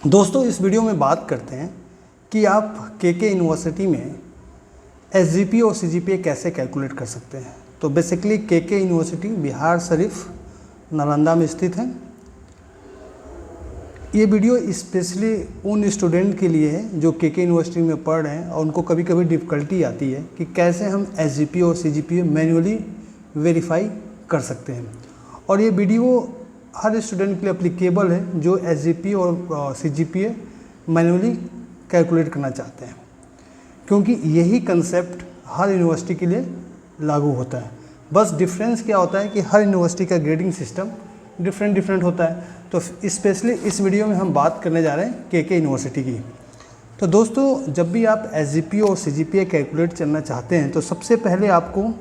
दोस्तों इस वीडियो में बात करते हैं कि आप के यूनिवर्सिटी में एसजीपीए और सीजीपीए कैसे कैलकुलेट कर सकते हैं। तो बेसिकली के यूनिवर्सिटी बिहार शरीफ नालंदा में स्थित है। ये वीडियो स्पेशली उन स्टूडेंट के लिए है जो के यूनिवर्सिटी में पढ़ रहे हैं और उनको कभी कभी डिफ़िकल्टी आती है कि कैसे हम एसजीपीए और सीजीपीए मैन्युअली वेरीफाई कर सकते हैं। और ये वीडियो हर स्टूडेंट के लिए एप्लीकेबल है जो एसजीपीए और सीजीपीए मैन्युअली कैलकुलेट करना चाहते हैं, क्योंकि यही कंसेप्ट हर यूनिवर्सिटी के लिए लागू होता है। बस डिफरेंस क्या होता है कि हर यूनिवर्सिटी का ग्रेडिंग सिस्टम डिफरेंट होता है। तो स्पेशली इस वीडियो में हम बात करने जा रहे हैं के यूनिवर्सिटी की। तो दोस्तों जब भी आप एसजीपीए और सीजीपीए कैलकुलेट करना चाहते हैं तो सबसे पहले आपको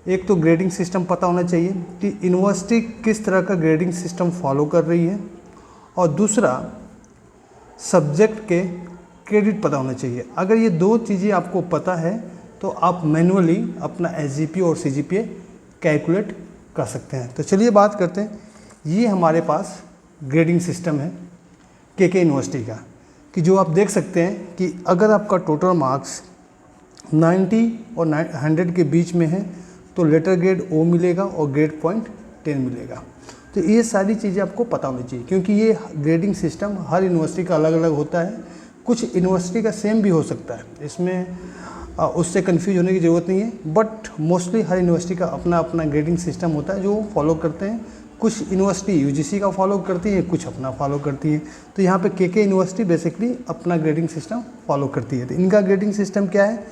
एक तो ग्रेडिंग सिस्टम पता होना चाहिए कि यूनिवर्सिटी किस तरह का ग्रेडिंग सिस्टम फॉलो कर रही है, और दूसरा सब्जेक्ट के क्रेडिट पता होना चाहिए। अगर ये दो चीज़ें आपको पता है तो आप मैन्युअली अपना एसजीपीए और सीजीपीए कैलकुलेट कर सकते हैं। तो चलिए बात करते हैं। ये हमारे पास ग्रेडिंग सिस्टम है के यूनिवर्सिटी का, कि जो आप देख सकते हैं कि अगर आपका टोटल मार्क्स 90 और 100 के बीच में है तो लेटर ग्रेड ओ मिलेगा और ग्रेड पॉइंट 10 मिलेगा। तो ये सारी चीज़ें आपको पता होनी चाहिए, क्योंकि ये ग्रेडिंग सिस्टम हर यूनिवर्सिटी का अलग अलग होता है। कुछ यूनिवर्सिटी का सेम भी हो सकता है, इसमें उससे कंफ्यूज होने की ज़रूरत नहीं है, बट मोस्टली हर यूनिवर्सिटी का अपना अपना ग्रेडिंग सिस्टम होता है जो फॉलो करते हैं। कुछ यूनिवर्सिटी यूजीसी का फॉलो करती है, कुछ अपना फॉलो करती है। तो यहाँ पे के यूनिवर्सिटी बेसिकली अपना ग्रेडिंग सिस्टम फॉलो करती है। तो इनका ग्रेडिंग सिस्टम क्या है,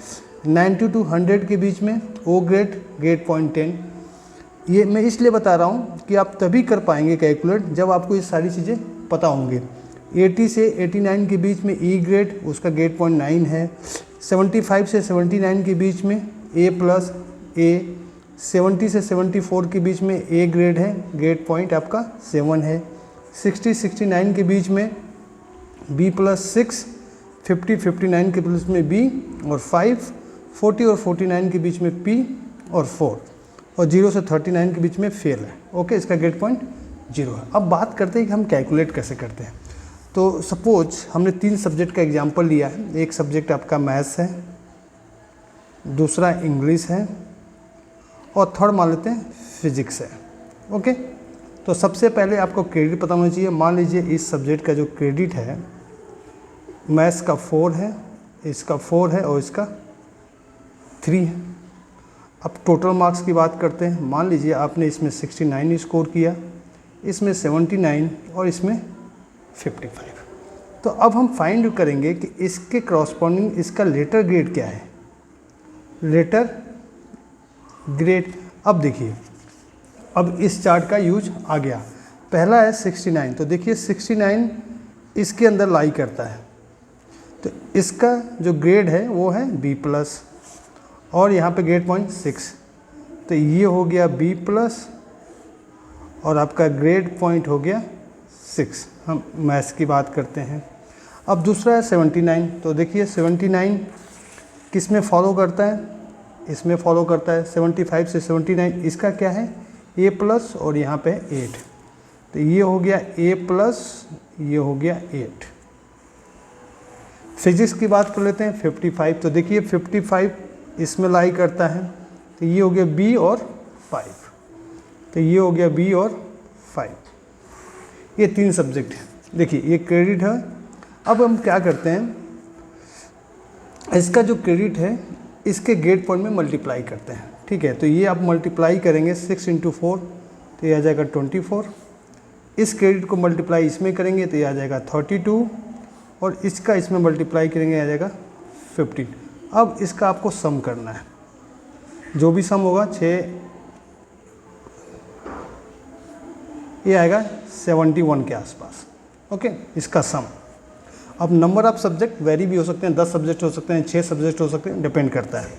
90 to 100 के बीच में ओ ग्रेड पॉइंट 10। ये मैं इसलिए बता रहा हूँ कि आप तभी कर पाएंगे कैलकुलेट जब आपको ये सारी चीज़ें पता होंगे। 80 से 89 के बीच में ई ग्रेड, उसका ग्रेड पॉइंट 9 है। 75 से 79 के बीच में ए प्लस ए। 70 से 74 के बीच में ए ग्रेड है, ग्रेड पॉइंट आपका 7 है। 60-69 के बीच में बी प्लस 6। 50-59 के बीच में बी और 5। 40 और 49 के बीच में पी और 4, और 0 से 39 के बीच में फेल है। ओके, इसका ग्रेड पॉइंट 0 है। अब बात करते हैं कि हम कैलकुलेट कैसे करते हैं। तो सपोज हमने 3 सब्जेक्ट का एग्जांपल लिया है। एक सब्जेक्ट आपका मैथ्स है, दूसरा इंग्लिश है, और थर्ड मान लेते हैं फिजिक्स है। ओके, तो सबसे पहले आपको क्रेडिट पता होना चाहिए। मान लीजिए इस सब्जेक्ट का जो क्रेडिट है मैथ्स का 4 है, इसका 4 है और इसका 3 है। अब टोटल मार्क्स की बात करते हैं। मान लीजिए आपने इसमें 69 स्कोर किया, इसमें 79 और इसमें 55। तो अब हम फाइंड करेंगे कि इसके क्रॉसपॉन्डिंग इसका लेटर ग्रेड क्या है। लेटर ग्रेड, अब देखिए अब इस चार्ट का यूज आ गया। पहला है 69, तो देखिए 69 इसके अंदर लाई करता है, तो इसका जो ग्रेड है वो है बी प्लस, और यहाँ पे ग्रेड पॉइंट 6। तो ये हो गया बी प्लस और आपका ग्रेड पॉइंट हो गया 6। हम मैथ्स की बात करते हैं। अब दूसरा है 79, तो देखिए 79 किस में फॉलो करता है, इसमें फॉलो करता है। 75 से 79 इसका क्या है, ए प्लस और यहाँ पे 8। तो ये हो गया ए प्लस, ये हो गया 8। फिजिक्स की बात कर लेते हैं 55, तो देखिए 55 इसमें लाई करता है, तो ये हो गया बी और 5। तो ये हो गया बी और 5। ये 3 सब्जेक्ट हैं। देखिए ये क्रेडिट है। अब हम क्या करते हैं, इसका जो क्रेडिट है इसके ग्रेड पॉइंट में मल्टीप्लाई करते हैं। ठीक है, तो ये आप मल्टीप्लाई करेंगे 6 × 4, तो ये आ जाएगा 24। इस क्रेडिट को मल्टीप्लाई इसमें करेंगे तो ये आ जाएगा 32, और इसका इसमें मल्टीप्लाई करेंगे आ जाएगा 15। अब इसका आपको सम करना है, जो भी सम होगा 6, ये आएगा 71 के आसपास। ओके, इसका सम। अब नंबर ऑफ सब्जेक्ट वेरी भी हो सकते हैं, 10 सब्जेक्ट हो सकते हैं, 6 सब्जेक्ट हो सकते हैं, डिपेंड करता है।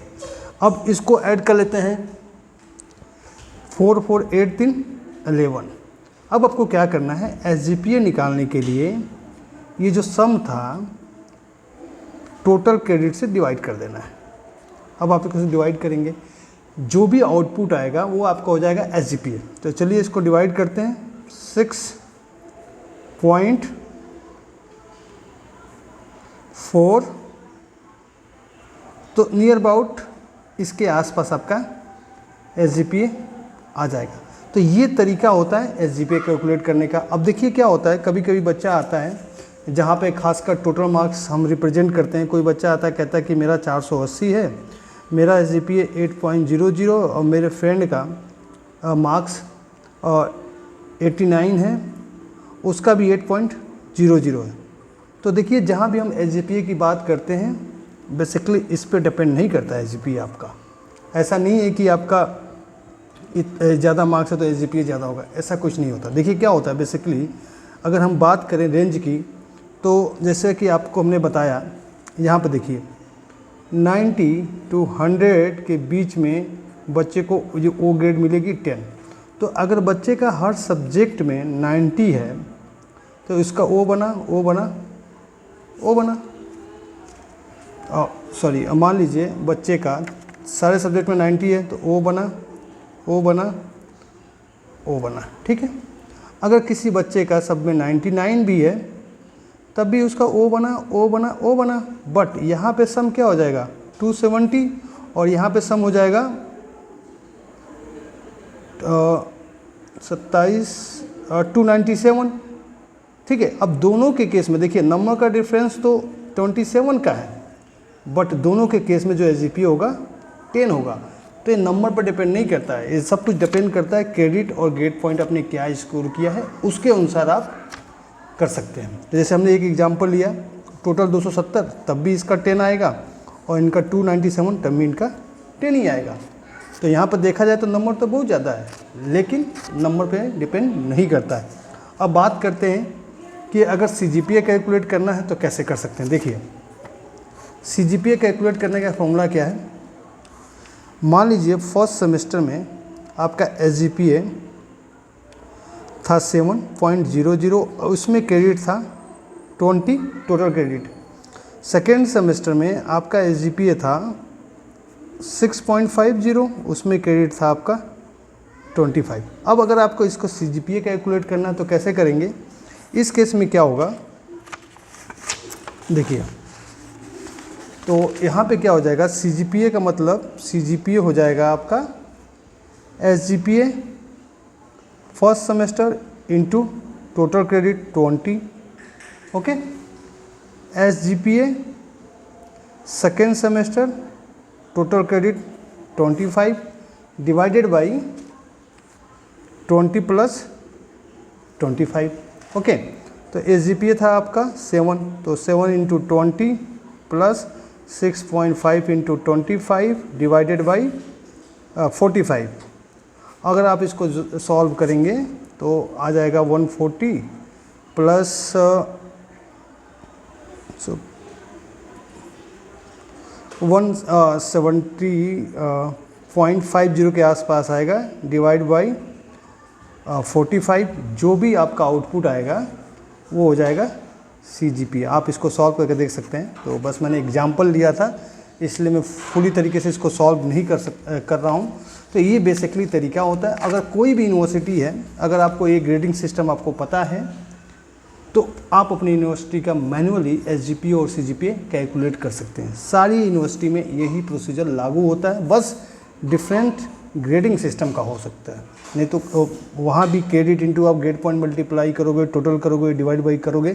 अब इसको ऐड कर लेते हैं, 4 4 8 3 11। अब आपको क्या करना है, एसजीपीए निकालने के लिए ये जो सम था टोटल क्रेडिट से डिवाइड कर देना है। अब आप कैसे डिवाइड करेंगे, जो भी आउटपुट आएगा वो आपका हो जाएगा एसजीपीए। तो चलिए इसको डिवाइड करते हैं। 6.5 4, तो नियर अबाउट इसके आसपास आपका SGPA आ जाएगा। तो ये तरीका होता है SGPA कैलकुलेट करने का। अब देखिए क्या होता है, कभी कभी बच्चा आता है जहाँ पे खासकर टोटल मार्क्स हम रिप्रेजेंट करते हैं। कोई बच्चा आता है कहता है कि मेरा 480 है, मेरा SGPA 8.00 और मेरे फ्रेंड का मार्क्स 89 है, उसका भी 8.00 है। तो देखिए जहाँ भी हम SGPA की बात करते हैं बेसिकली इस पे डिपेंड नहीं करता है SGPA आपका। ऐसा नहीं है कि आपका ज़्यादा मार्क्स है तो SGPA ज़्यादा होगा, ऐसा कुछ नहीं होता। देखिए क्या होता है बेसिकली, अगर हम बात करें रेंज की, तो जैसे कि आपको हमने बताया यहाँ पर देखिए 90 to 100 के बीच में बच्चे को जो O ग्रेड मिलेगी 10। तो अगर बच्चे का हर सब्जेक्ट में 90 है तो इसका O बना, सॉरी मान लीजिए बच्चे का सारे सब्जेक्ट में 90 है तो O बना, ठीक है। अगर किसी बच्चे का सब में 99 भी है तब भी उसका O बना, बट यहाँ पे सम क्या हो जाएगा 270 और यहाँ पे सम हो जाएगा 297, ठीक है। अब दोनों के केस में देखिए नंबर का डिफरेंस तो 27 का है, बट दोनों के केस में जो SGPA होगा 10 होगा। तो ये नंबर पर डिपेंड नहीं करता है, ये सब कुछ डिपेंड करता है क्रेडिट और ग्रेड पॉइंट आपने क्या स्कोर किया है, उसके अनुसार आप कर सकते हैं। जैसे हमने एक एग्जांपल लिया, टोटल 270 तब भी इसका 10 आएगा और इनका 297 तब भी इनका 10 ही आएगा। तो यहाँ पर देखा जाए तो नंबर तो बहुत ज़्यादा है, लेकिन नंबर पे डिपेंड नहीं करता है। अब बात करते हैं कि अगर CGPA कैलकुलेट करना है तो कैसे कर सकते हैं। देखिए CGPA कैलकुलेट करने का फॉर्मूला क्या है। मान लीजिए फर्स्ट सेमेस्टर में आपका SGPA था 7.00 और उसमें क्रेडिट था 20 टोटल क्रेडिट। सेकेंड सेमेस्टर में आपका SGPA था 6.50, उसमें क्रेडिट था आपका 25। अब अगर आपको इसको CGPA कैलकुलेट करना है तो कैसे करेंगे। इस केस में क्या होगा देखिए, तो यहाँ पे क्या हो जाएगा, CGPA का मतलब CGPA हो जाएगा आपका SGPA first semester into total credit 20, okay. SGPA second semester total credit 25 divided by 20 plus 25, okay. तो SGPA था आपका 7, तो 7 into 20 plus 6.5 into 25 divided by 45। अगर आप इसको सॉल्व करेंगे तो आ जाएगा 140 प्लस 170.50 के आसपास आएगा डिवाइड बाई 45। जो भी आपका आउटपुट आएगा वो हो जाएगा CGPA। आप इसको सॉल्व करके देख सकते हैं। तो बस मैंने एग्जांपल लिया था इसलिए मैं पूरी तरीके से इसको सॉल्व नहीं कर रहा हूँ। तो ये बेसिकली तरीका होता है। अगर कोई भी यूनिवर्सिटी है, अगर आपको ये ग्रेडिंग सिस्टम आपको पता है तो आप अपनी यूनिवर्सिटी का मैनुअली SGPA और CGPA कैलकुलेट कर सकते हैं। सारी यूनिवर्सिटी में यही प्रोसीजर लागू होता है, बस डिफरेंट ग्रेडिंग सिस्टम का हो सकता है। नहीं तो वहाँ भी क्रेडिट इंटू आप ग्रेड पॉइंट मल्टीप्लाई करोगे, टोटल करोगे, डिवाइड बाई करोगे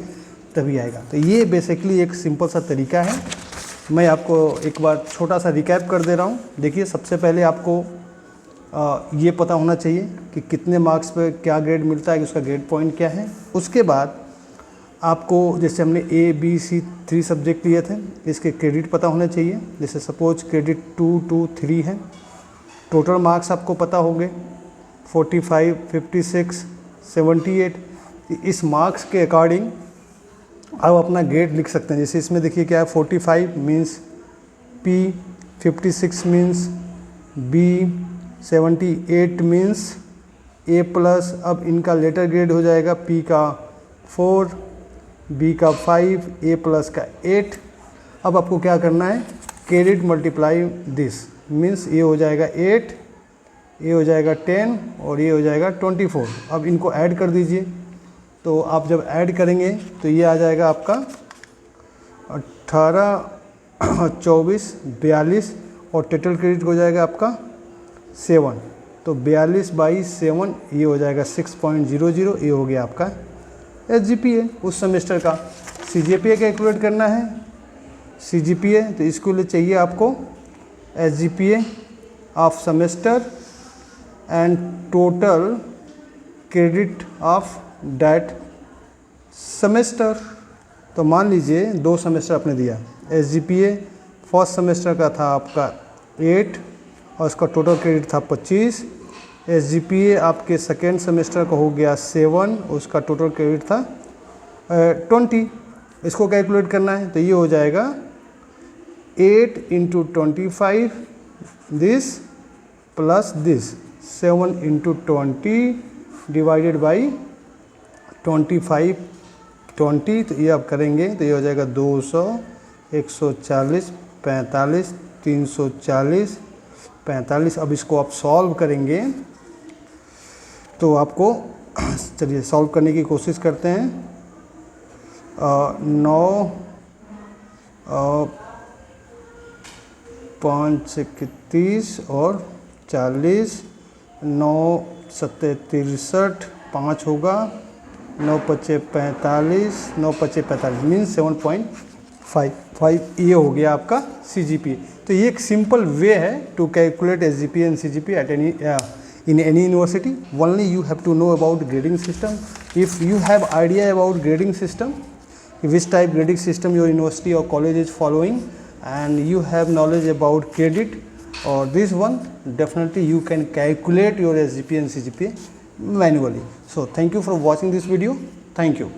तभी आएगा। तो ये बेसिकली एक सिंपल सा तरीका है। मैं आपको एक बार छोटा सा रिकैप कर दे रहा हूँ। देखिए सबसे पहले आपको ये पता होना चाहिए कि कितने मार्क्स पे क्या ग्रेड मिलता है, उसका ग्रेड पॉइंट क्या है। उसके बाद आपको जैसे हमने A, B, C 3 सब्जेक्ट लिए थे, इसके क्रेडिट पता होने चाहिए। जैसे सपोज क्रेडिट 2, 2, 3 है। टोटल मार्क्स आपको पता होंगे 45, 56, 78। इस मार्क्स के अकॉर्डिंग आप अपना ग्रेड लिख सकते हैं। जैसे इसमें देखिए क्या है, 45 means P, 56 means B, 78 means A plus. अब इनका लेटर ग्रेड हो जाएगा P का 4, B का 5, A प्लस का 8। अब आपको क्या करना है, क्रेडिट मल्टीप्लाई दिस मीन्स ये हो जाएगा 8, ये हो जाएगा 10 और ये हो जाएगा 24। अब इनको ऐड कर दीजिए। तो आप जब ऐड करेंगे तो ये आ जाएगा आपका 18, 24, 42 और टोटल क्रेडिट हो जाएगा आपका 7। तो 42/7 ये हो जाएगा 6.00। ये हो गया आपका SGPA उस सेमेस्टर का। CGPA कैलकुलेट करना है, CGPA तो इसके लिए चाहिए आपको SGPA of semester and total credit of that semester. तो मान लीजिए 2 सेमेस्टर आपने दिया, SGPA फर्स्ट सेमेस्टर का था आपका 8 और उसका टोटल क्रेडिट था 25। SGPA आपके सेकेंड सेमेस्टर का हो गया 7, उसका टोटल क्रेडिट था 20। इसको कैलकुलेट करना है तो ये हो जाएगा 8 × 25 this plus this 7 × 20 divided by 25 20। तो ये आप करेंगे तो ये हो जाएगा 200, 140, 45, 340, 45। अब इसको आप सॉल्व करेंगे तो आपको, चलिए सॉल्व करने की कोशिश करते हैं। 9 5 31 और 40, 9 7 63, 5 होगा, 9 5 45, 9 5 45 मीन्स 7.55। ये हो गया आपका CGPA। तो ये एक सिंपल वे है to calculate SGPA and CGPA at in any university. Only you have to know about grading system. If you have idea about grading system, which type grading system your university or college is following, and you have knowledge about credit or this one, definitely you can calculate your SGPA and CGPA manually. So thank you for watching this video. Thank you.